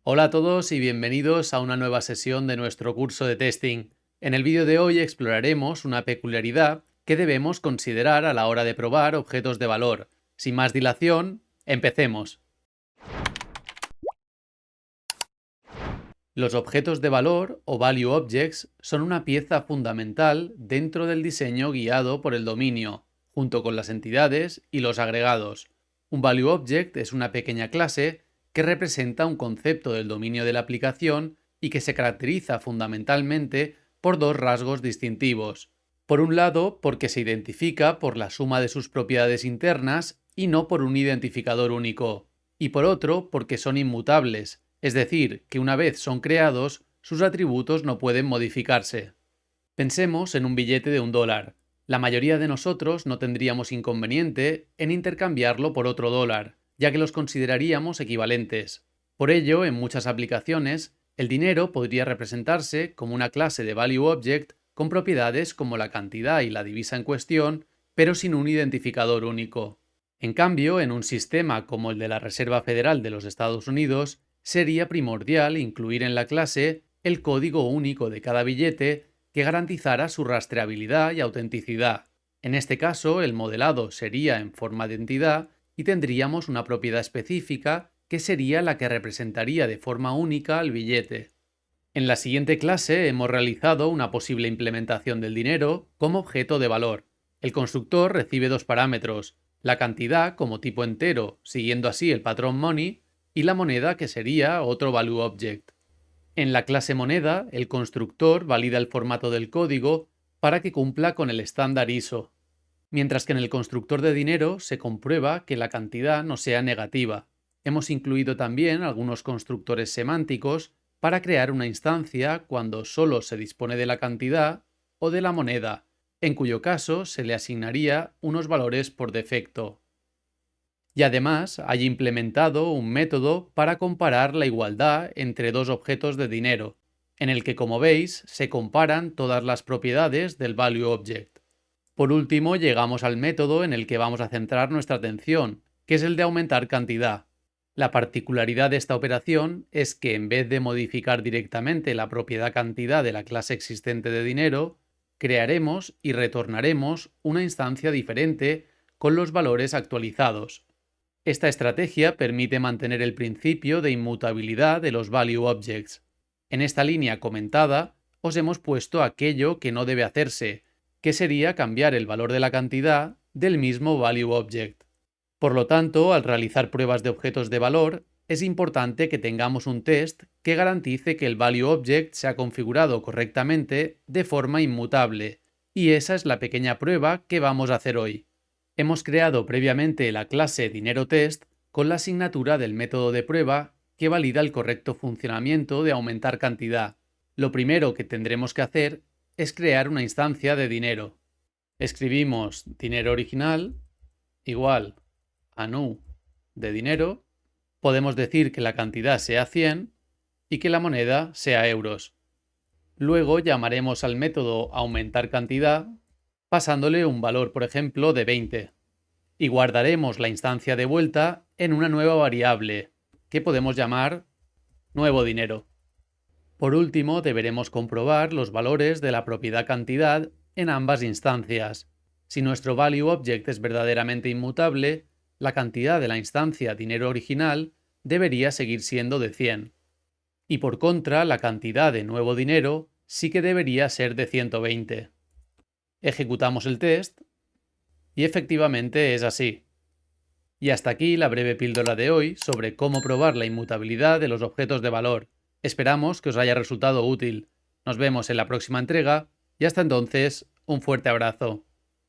Hola a todos y bienvenidos a una nueva sesión de nuestro curso de testing. En el vídeo de hoy exploraremos una peculiaridad que debemos considerar a la hora de probar objetos de valor. Sin más dilación, empecemos. Los objetos de valor o value objects son una pieza fundamental dentro del diseño guiado por el dominio, junto con las entidades y los agregados. Un value object es una pequeña clase que representa un concepto del dominio de la aplicación y que se caracteriza fundamentalmente por dos rasgos distintivos. Por un lado, porque se identifica por la suma de sus propiedades internas y no por un identificador único. Y por otro, porque son inmutables, es decir, que una vez son creados, sus atributos no pueden modificarse. Pensemos en un billete de $1. La mayoría de nosotros no tendríamos inconveniente en intercambiarlo por otro dólar, ya que los consideraríamos equivalentes. Por ello, en muchas aplicaciones, el dinero podría representarse como una clase de value object con propiedades como la cantidad y la divisa en cuestión, pero sin un identificador único. En cambio, en un sistema como el de la Reserva Federal de los Estados Unidos, sería primordial incluir en la clase el código único de cada billete que garantizara su rastreabilidad y autenticidad. En este caso, el modelado sería en forma de entidad y tendríamos una propiedad específica que sería la que representaría de forma única al billete. En la siguiente clase hemos realizado una posible implementación del dinero como objeto de valor. El constructor recibe dos parámetros, la cantidad como tipo entero, siguiendo así el patrón money, y la moneda, que sería otro value object. En la clase moneda, el constructor valida el formato del código para que cumpla con el estándar ISO, mientras que en el constructor de dinero se comprueba que la cantidad no sea negativa. Hemos incluido también algunos constructores semánticos para crear una instancia cuando solo se dispone de la cantidad o de la moneda, en cuyo caso se le asignaría unos valores por defecto. Y además hay implementado un método para comparar la igualdad entre dos objetos de dinero, en el que, como veis, se comparan todas las propiedades del value object. Por último, llegamos al método en el que vamos a centrar nuestra atención, que es el de aumentar cantidad. La particularidad de esta operación es que en vez de modificar directamente la propiedad cantidad de la clase existente de dinero, crearemos y retornaremos una instancia diferente con los valores actualizados. Esta estrategia permite mantener el principio de inmutabilidad de los value objects. En esta línea comentada, os hemos puesto aquello que no debe hacerse, que sería cambiar el valor de la cantidad del mismo value object. Por lo tanto, al realizar pruebas de objetos de valor, es importante que tengamos un test que garantice que el value object se ha configurado correctamente de forma inmutable, y esa es la pequeña prueba que vamos a hacer hoy. Hemos creado previamente la clase DineroTest con la asignatura del método de prueba que valida el correcto funcionamiento de aumentar cantidad. Lo primero que tendremos que hacer es crear una instancia de dinero. Escribimos dinero original igual a new de dinero. Podemos decir que la cantidad sea 100 y que la moneda sea euros. Luego llamaremos al método aumentar cantidad pasándole un valor, por ejemplo, de 20. Y guardaremos la instancia de vuelta en una nueva variable, que podemos llamar nuevo dinero. Por último, deberemos comprobar los valores de la propiedad cantidad en ambas instancias. Si nuestro value object es verdaderamente inmutable, la cantidad de la instancia dinero original debería seguir siendo de 100. Y por contra, la cantidad de nuevo dinero sí que debería ser de 120. Ejecutamos el test y efectivamente es así. Y hasta aquí la breve píldora de hoy sobre cómo probar la inmutabilidad de los objetos de valor. Esperamos que os haya resultado útil. Nos vemos en la próxima entrega y hasta entonces, un fuerte abrazo.